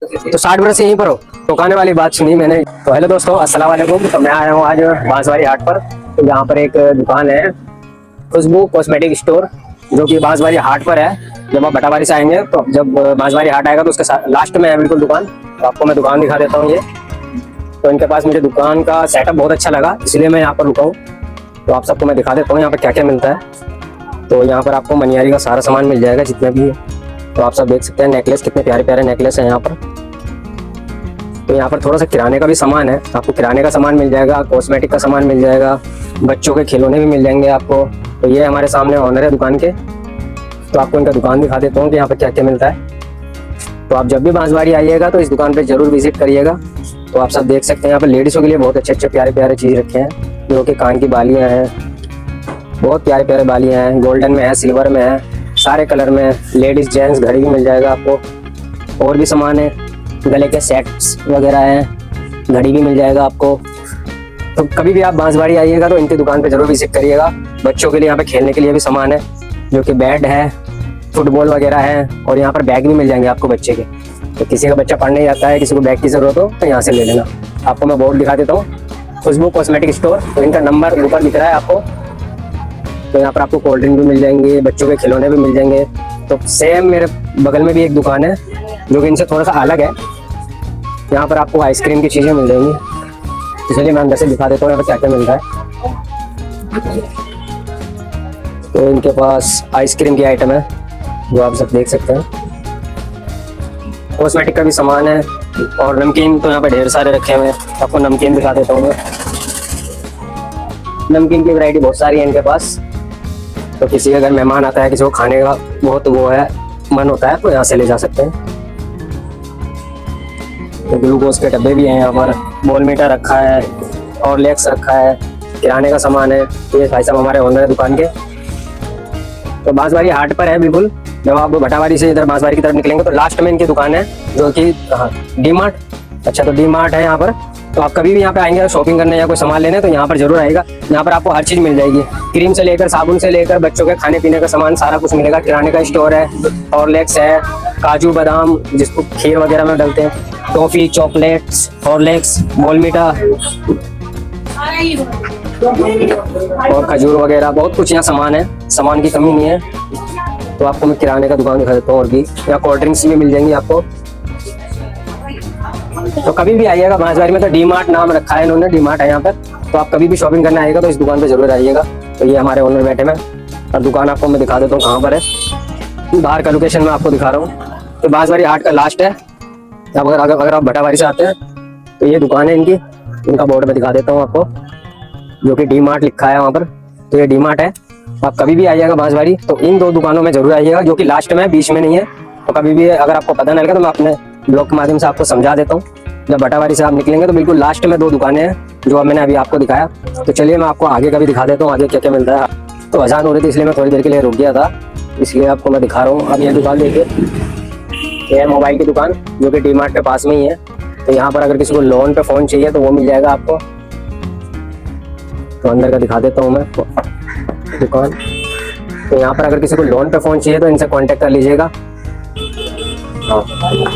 तो 60 वर्ष यहीं पर हो, टोकाने वाली बात सुनी मैंने। तो हेलो दोस्तों, अस्सलाम वालेकुम। तो मैं आया हूँ आज बांसवाड़ी हाट पर। तो यहाँ पर एक दुकान है, खुशबू कॉस्मेटिक स्टोर, जो कि बांसवाड़ी हाट पर है। जब आप भटाबारी से आएंगे, तो जब बांसवाड़ी हाट आएगा तो उसके लास्ट में है बिल्कुल दुकान। तो आपको मैं दुकान दिखा देता हूँ ये। तो इनके पास मुझे दुकान का सेटअप बहुत अच्छा लगा, इसलिए मैं यहाँ पर रुका हूँ। तो आप सबको मैं दिखा देता हूँ यहाँ पर क्या क्या मिलता है। तो यहाँ पर आपको मनियारी का सारा सामान मिल जाएगा जितना भी है। तो आप सब देख सकते हैं नेकलेस, कितने प्यारे प्यारे नेकलेस हैं यहाँ पर। तो यहाँ पर थोड़ा सा किराने का भी सामान है, आपको किराने का सामान मिल जाएगा, कॉस्मेटिक का सामान मिल जाएगा, बच्चों के खिलौने भी मिल जाएंगे आपको। तो ये हमारे सामने ऑनर है दुकान के। तो आपको इनका दुकान दिखा देता हूँ कि यहाँ पर क्या क्या मिलता है। तो आप जब भी बांसवाड़ी आइएगा तो इस दुकान पे जरूर विजिट करिएगा। तो आप सब देख सकते हैं यहाँ पर लेडीज़ों के लिए बहुत अच्छे अच्छे प्यारे प्यारे चीज़ रखे हैं, जो कि कान की बालियाँ हैं, बहुत प्यारे प्यारे बालियाँ हैं, गोल्डन में है, सिल्वर में है, सारे कलर में। लेडीज़ जेंट्स घड़ी भी मिल जाएगा आपको, और भी सामान है, गले के सेट्स वगैरह हैं, घड़ी भी मिल जाएगा आपको। तो कभी भी आप बांसवाड़ी आइएगा तो इनकी दुकान पे जरूर विजिट करिएगा। बच्चों के लिए यहाँ पे खेलने के लिए भी सामान है, जो कि बैट है, फुटबॉल वगैरह है, और यहाँ पर बैग भी मिल जाएंगे आपको बच्चे के। तो किसी का बच्चा पढ़ने जाता है, किसी को बैग की जरूरत हो तो यहाँ से ले लेना। आपको मैं बोर्ड दिखा देता हूँ, खुशबू कॉस्मेटिक स्टोर। तो इनका नंबर ऊपर दिख रहा है आपको। तो यहाँ पर आपको कोल्ड ड्रिंक भी मिल जाएंगे, बच्चों के खिलौने भी मिल जाएंगे। तो सेम मेरे बगल में भी एक दुकान है, जो कि इनसे थोड़ा सा अलग है। यहाँ पर आपको आइसक्रीम की चीज़ें मिल जाएंगी, इसलिए मैं अंदर से दिखा देता हूँ यहाँ पर क्या क्या मिल रहा है। तो इनके पास आइसक्रीम की आइटम है, जो आप सब देख सकते हैं। कॉस्मेटिक का भी सामान है, और नमकीन तो यहाँ पे ढेर सारे रखे हुए हैं। आपको नमकीन दिखा देता हूँ मैं। नमकीन की वैरायटी बहुत सारी है इनके पास। तो किसी का अगर मेहमान आता है, किसी को खाने का बहुत वो है मन होता है, तो यहाँ से ले जा सकते हैं। तो ग्लूकोज के डब्बे भी हैं यहाँ पर, बोर्नवीटा रखा है, और लेक्स रखा है, किराने का सामान है। ये भाई साहब हमारे ओनर है दुकान के। तो बांसवाड़ी हाट पर है बिल्कुल। जब आप भटाबारी से इधर बांसवाड़ी की तरफ निकलेंगे तो लास्ट में इनकी दुकान है, जो कि डी मार्ट। अच्छा, तो डी मार्ट है यहाँ पर। तो आप कभी भी यहाँ पे आएंगे शॉपिंग करने या कोई सामान लेने, तो यहाँ पर जरूर आएगा। यहाँ पर आपको हर चीज़ मिल जाएगी, क्रीम से लेकर साबुन से लेकर बच्चों के खाने पीने का सामान सारा कुछ मिलेगा। किराने का स्टोर है, हॉर्लिक्स है, काजू बादाम जिसको खीर वगैरह में डालते हैं, टॉफी, चॉकलेट्स, हॉर्लिक्स, बोर्नवीटा और खजूर वगैरह, बहुत कुछ यहाँ सामान है। सामान की कमी नहीं है। तो आपको मैं किराने का दुकान दिखा देता हूँ। और भी यहाँ कोल्ड ड्रिंक्स भी मिल जाएंगी आपको। तो कभी भी आइएगा बांसवाड़ी में, तो डी मार्ट नाम रखा है इन्होंने, डी मार्ट है यहाँ पर। तो आप कभी भी शॉपिंग करने आइएगा तो इस दुकान पे जरूर आइएगा। तो ये हमारे ओनर बैठे हैं, और दुकान आपको मैं दिखा देता हूँ कहाँ पर है। बाहर का लोकेशन मैं आपको दिखा रहा हूँ। तो बांसवाड़ी हाट का लास्ट है। अगर आप भटाबारी से आते हैं तो ये दुकान है इनकी। इनका बोर्ड में दिखा देता हूँ आपको, जो कि डी मार्ट लिखा है वहाँ पर। तो ये डी मार्ट है। आप कभी भी आइएगा बांसवाड़ी तो इन दो दुकानों में जरूर आइएगा, जो कि लास्ट में है, बीच में नहीं है। तो कभी भी अगर आपको पता नहीं लगा तो मैं अपने ब्लॉग के माध्यम से आपको समझा देता हूँ। जब भटाबारी से आप निकलेंगे तो बिल्कुल लास्ट में दो दुकानें हैं, जो मैंने अभी आपको दिखाया। तो चलिए मैं आपको आगे का भी दिखा देता हूँ, आगे क्या क्या मिलता है। तो अजान हो रही थी इसलिए मैं थोड़ी देर के लिए रुक गया था, इसलिए आपको मैं दिखा रहा हूँ। अब ये दुकान देखिए, ये है मोबाइल की दुकान, जो कि डी मार्ट के पास में ही है। तो यहाँ पर अगर किसी को लोन पे फ़ोन चाहिए तो वो मिल जाएगा आपको। तो अंदर का दिखा देता हूँ मैं दुकान। तो यहाँ पर अगर किसी को लोन पे फ़ोन चाहिए तो इनसे कांटेक्ट कर लीजिएगा। हाँ,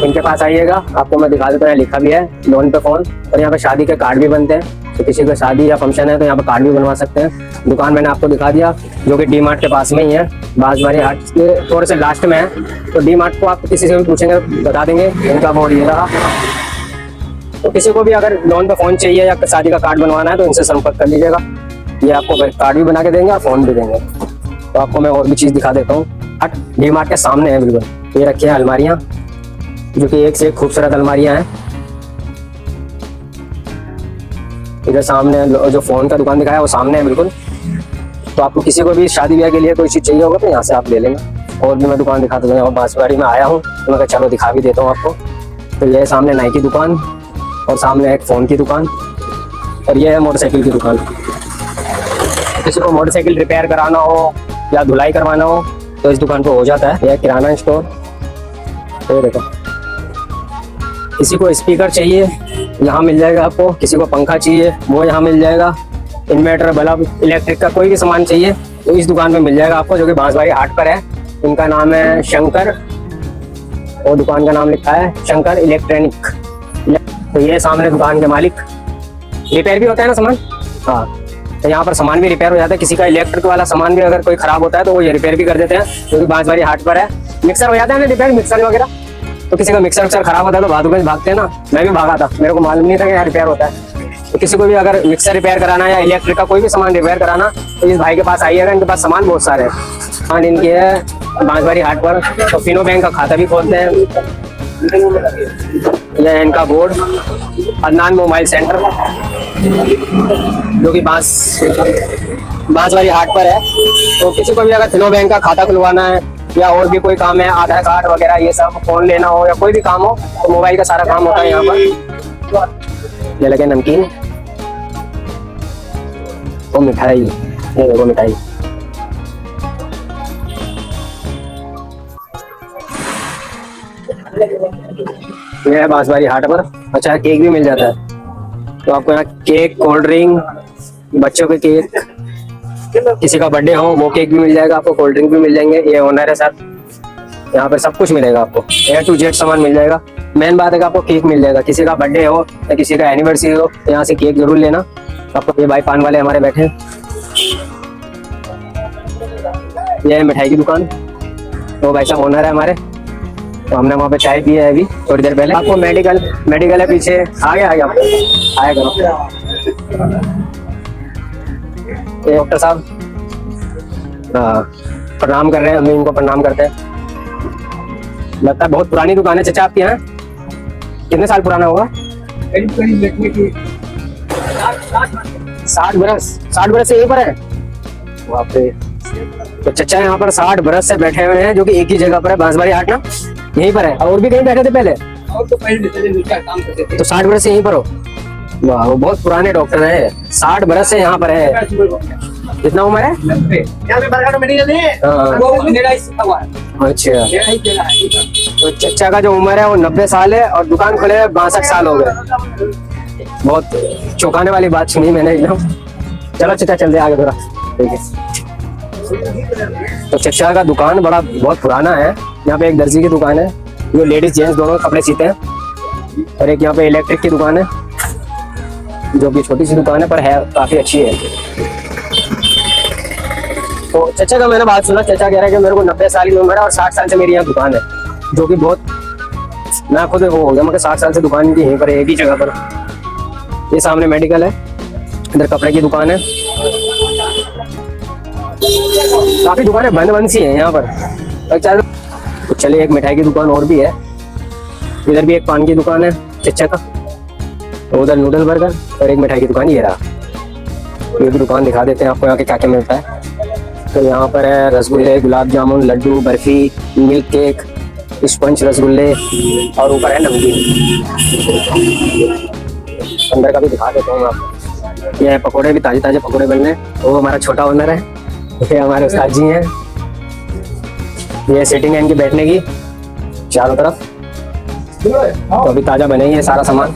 इनके पास आइएगा, आपको मैं दिखा देता हूँ। लिखा भी है लोन पे फ़ोन। और यहाँ पे शादी के कार्ड भी बनते हैं। तो किसी का शादी या फंक्शन है तो यहाँ पे कार्ड भी बनवा सकते हैं। दुकान मैंने आपको दिखा दिया, जो कि डी मार्ट के पास में ही है, बांसवाड़ी हाट के थोड़े से लास्ट में है। तो डी मार्ट को आप किसी से भी पूछेंगे बता देंगे इनका बोर्ड ये रहा। तो किसी को भी अगर लोन पे फ़ोन चाहिए या शादी का कार्ड बनवाना है तो इनसे संपर्क कर लीजिएगा। ये आपको कार्ड भी बना के देंगे और फ़ोन भी देंगे। तो आपको मैं और भी चीज़ दिखा देता हूँ। डी मार्ट के सामने है बिल्कुल। ये रखी है अलमारियाँ, जो कि एक से एक खूबसूरत अलमारियाँ हैं। इधर सामने जो फ़ोन का दुकान दिखाया है वो सामने है बिल्कुल। तो आपको किसी को भी शादी ब्याह के लिए कोई चीज़ चाहिए होगा तो यहाँ से आप ले लेंगे। और भी मैं दुकान दिखाता हूँ। बांसवाड़ी में आया हूँ तो मैं चलो दिखा भी देता हूँ आपको। तो ये सामने नाई की दुकान, और सामने एक फ़ोन की दुकान, और ये है मोटरसाइकिल की दुकान। किसी को मोटरसाइकिल रिपेयर कराना हो या धुलाई करवाना हो तो इस दुकान पर हो जाता है। यह किराना स्टोर। तो देखो, किसी को स्पीकर चाहिए यहाँ मिल जाएगा आपको, किसी को पंखा चाहिए वो यहाँ मिल जाएगा, इन्वर्टर, बल्ब, इलेक्ट्रिक का कोई भी सामान चाहिए तो इस दुकान पे मिल जाएगा आपको, जो कि बांसवाड़ी हाट पर है। इनका नाम है शंकर और दुकान का नाम लिखा है शंकर इलेक्ट्रॉनिक। तो ये सामने दुकान के मालिक। रिपेयर भी होता है ना सामान? हाँ, तो यहाँ पर सामान भी रिपेयर हो जाता है। किसी का इलेक्ट्रिक वाला सामान भी अगर कोई खराब होता है तो वो ये रिपेयर भी कर देते हैं, क्योंकि बांसवाड़ी हाट पर है। मिक्सर हो जाता है ना रिपेयर, मिक्सर वगैरह। तो किसी का मिक्सर खराब होता है तो बहादुरगंज भागते हैं ना, मैं भी भागा था, मेरे को मालूम नहीं था कि यहाँ रिपेयर होता है। तो किसी को भी अगर मिक्सर रिपेयर कराना या इलेक्ट्रिक का कोई भी सामान रिपेयर कराना तो इस भाई के पास आइएगा। इनके पास सामान बहुत सारे हैं। सामान इनकी है बांसवाड़ी हाट पर। तो फिनो बैंक का खाता भी खोलते हैं। यह है इनका बोर्ड, अदनान मोबाइल सेंटर, जो कि बांसवाड़ी हाट पर है। तो किसी को भी अगर फिनो बैंक का खाता खुलवाना है या और भी कोई काम है, आधार कार्ड वगैरह ये सब, फोन लेना हो या कोई भी काम हो, तो मोबाइल का सारा काम होता है यहाँ पर। ये लगे नमकीन, वो मिठाई, ये देखो मिठाई। ये है बांसवाड़ी हाट पर। अच्छा, केक भी मिल जाता है। तो आपको यहाँ केक, कोल्ड ड्रिंक, बच्चों के केक, किसी का बर्थडे हो वो केक भी मिल जाएगा आपको, कोल्ड ड्रिंक भी मिल जाएंगे। ये ओनर है सर, यहाँ पर सब कुछ मिलेगा आपको, A to Z सामान मिल जाएगा। मेन बात है कि आपको केक मिल जाएगा। किसी का बर्थडे हो या किसी का एनिवर्सरी हो तो यहाँ से केक जरूर लेना आपको। ये भाई पान वाले हमारे बैठे हैं। ये है मिठाई की दुकान, तो भाई साहब ओनर है हमारे। तो हमने वहाँ पे चाय पी है अभी थोड़ी देर पहले। आपको मेडिकल है पीछे, आगे आएगा ये डॉक्टर साहब प्रणाम कर रहे हैं, हम इनको प्रणाम करते हैं। लगता है बहुत पुरानी दुकान है चाचा आपके यहाँ। कितने साल पुराना होगा? 60 बरस से यहीं पर है। वहाँ पे तो चचा यहाँ पर 60 बरस से बैठे हुए हैं, जो कि एक ही जगह पर है, बांसवाड़ी हाट ना, यहीं पर है। और भी कहीं बैठे थे पहले? और तो पहले काम करते थे। तो 60 बरस से यहीं पर हो? वाह, वो बहुत पुराने डॉक्टर है। 60 बरस से यहाँ पर है। कितना उम्र है? 90। अच्छा, तो चचा का जो उम्र है वो 90 साल है और दुकान खुले 62 साल हो गए। बहुत चौंकाने वाली बात सुनी मैंने एकदम। चलो चचा चलते आगे थोड़ा, ठीक है। तो चचा का दुकान बहुत पुराना है। यहाँ पे एक दर्जी की दुकान है, जो लेडीज जेंट्स दोनों कपड़े सीते हैं, और एक यहाँ पे इलेक्ट्रिक की दुकान है, जो कि छोटी सी दुकान है पर है काफी अच्छी है। तो चचा का मैंने बात सुना, चचा कह रहे हैं कि मेरे को 90 साल की उम्र है और 60 साल से मेरी यहाँ दुकान है, जो कि बहुत, मैं खुद वो हो गया, मगर 60 साल से दुकान की यहीं पर एक ही जगह पर। ये सामने मेडिकल है, इधर कपड़े की दुकान है। काफी दुकानें बंद सी है यहाँ पर। तो चलिए, एक मिठाई की दुकान और भी है। इधर भी एक पान की दुकान है चचा का, उधर नूडल बर्गर, और एक मिठाई की दुकान ये रहा। ये भी दुकान दिखा देते हैं आपको यहाँ के क्या क्या मिलता है। तो यहाँ पर है रसगुल्ले, gulab jamun, laddoo, barfi, milk cake, sponge रसगुल्ले, और ऊपर है नमकीन। अंदर का भी दिखा देता हूँ आपको। ये पकोड़े भी ताजे पकोड़े बन रहे हैं। वो हमारा छोटा ओनर है, ये हमारे उस्ताद जी हैं। ये सेटिंग है इनकी बैठने की चारों तरफ। तो अभी ताजा बने ही है सारा सामान,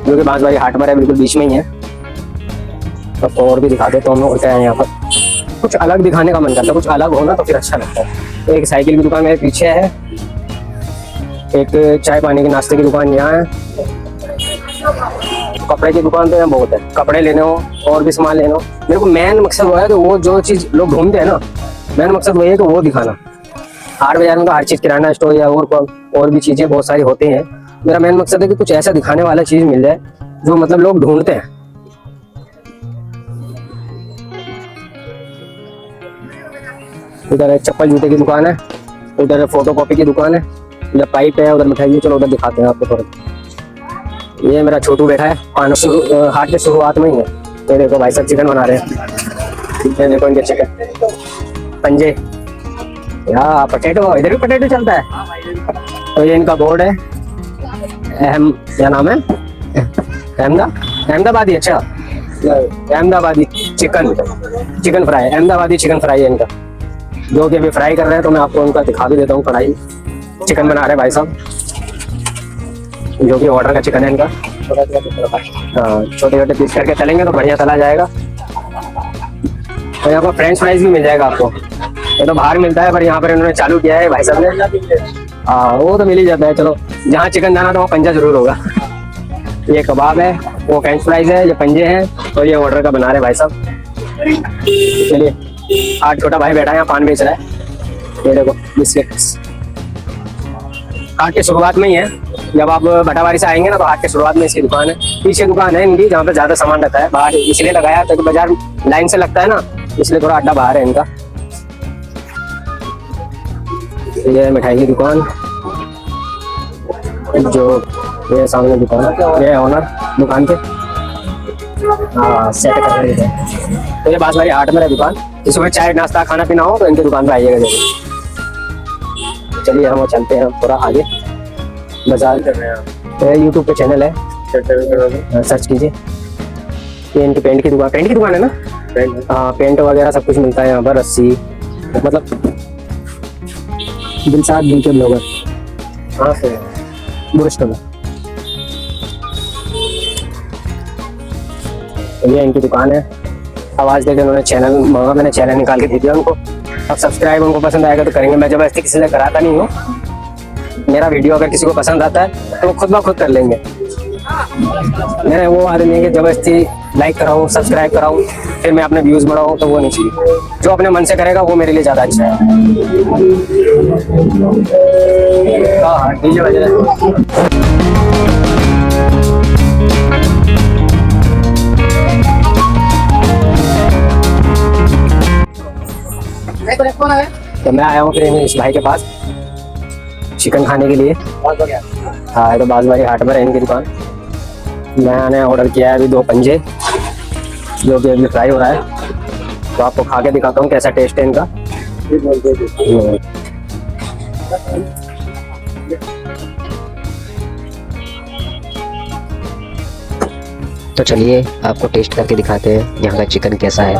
जो कि बांसवाड़ी हाट पर है, बिल्कुल बीच में ही है। तो और भी दिखा देता हूँ क्या है यहाँ पर। कुछ अलग दिखाने का मन करता है, कुछ अलग होना तो फिर अच्छा लगता है। तो एक साइकिल की दुकान मेरे पीछे है, एक चाय पानी के नाश्ते की दुकान यहाँ है। कपड़े की दुकान तो यहाँ बहुत है, कपड़े लेने हो और भी सामान लेना हो। मेरे को मेन मकसद वो है कि वो जो चीज लोग ढूंढते हैं ना, मेन मकसद वही है कि वो दिखाना। हाट बाजार में तो हर चीज, किराना स्टोर या और भी चीजें बहुत सारी होती हैं। मेरा मेन मकसद है कि कुछ ऐसा दिखाने वाला चीज मिल जाए जो मतलब लोग ढूंढते हैं। उधर चप्पल जूते की दुकान है, उधर फोटो कॉपी की दुकान है, उधर पाइप है, उधर मिठाई। चलो उधर दिखाते हैं आपको थोड़ा। ये मेरा छोटू बैठा है, हाट के शुरुआत में ही है। ये देखो भाई साहब चिकन बना रहे हैं। ये देखो इनके चिकन पंजे या पटेटो, इधर भी पटेटो चलता है। तो ये इनका बोर्ड है, क्या नाम है, अहमदाबादी। अच्छा, Ahmedabadi chicken fry, Ahmedabadi chicken fry है इनका, जो कि अभी फ्राई कर रहे हैं। तो मैं आपको उनका दिखा भी देता हूँ। कढ़ाई चिकन बना रहे हैं भाई साहब, जो कि ऑर्डर का चिकन है इनका। हाँ, छोटे छोटे पीस करके तलेंगे तो बढ़िया तला जाएगा। तो यहाँ पर फ्रेंच फ्राइज भी मिल जाएगा आपको। ये तो बाहर मिलता है, पर यहाँ पर इन्होंने चालू किया है भाई साहब ने। हाँ वो तो मिल ही जाता है। चलो जहाँ चिकन जाना तो वहाँ पंजा जरूर होगा। ये कबाब है, वो फ्रेंच फ्राइज है, ये पंजे हैं और ये ऑर्डर का बना रहे भाई साहब। चलिए, आज छोटा भाई बैठा है यहाँ पान बेच रहा है। ये देखो बिस्किट्स, हाट के शुरुआत में ही है। जब आप भटावारी से आएंगे ना तो हाट के शुरुआत में इसकी दुकान है। पीछे दुकान है इनकी जहाँ पे ज्यादा सामान रहता है। बाहर इसलिए लगाया क्योंकि बाजार लाइन से लगता है ना, इसलिए थोड़ा अड्डा बाहर है इनका। ये मिठाई की दुकान, जो ये सामने दुकान, ये ओनर दुकान के हाँ सेट कर रहे हैं। तो ये बांसवारी हाट में है दुकान। इसमें चाय नाश्ता खाना पीना हो तो इनकी दुकान पे आइएगा जरूर। चलिए हम चलते हैं थोड़ा आगे बाजार। यूट्यूब पे चैनल है, सर्च कीजिए। ये इनकी पेंट की दुकान है ना। हाँ पेंट वगैरह सब कुछ मिलता है यहाँ पर। रस्सी मतलब दिलसाद दिल के ब्लॉगर, हाँ से बुरस्ट में। ये इनकी दुकान है। आवाज देकर उन्होंने चैनल मांगा, मैंने चैनल निकाल के दे दिया उनको। अब सब्सक्राइब उनको पसंद आएगा तो करेंगे। मैं जबरदस्ती किसी से कराता नहीं हूँ। मेरा वीडियो अगर किसी को पसंद आता है तो वो खुद ब खुद कर लेंगे। मैं वो आदमी है कि जबरदस्ती लाइक कराऊँ सब्सक्राइब कराऊँ फिर मैं अपने व्यूज बढ़ाऊँ, तो वो नहीं चाहिए। जो अपने मन से करेगा वो मेरे लिए ज्यादा अच्छा है। हाँ डीजे बज रहा है। तो मैं आया हूँ फिर इस भाई के पास चिकन खाने के लिए। हाँ तो बांसवारी हाट में है इनकी दुकान। मैंने ऑर्डर किया है अभी 2 पंजे, जो कि अभी फ्राई हो रहा है। तो आपको खा के दिखाता हूँ कैसा टेस्ट है इनका। तो चलिए आपको टेस्ट करके दिखाते हैं यहाँ का चिकन कैसा है।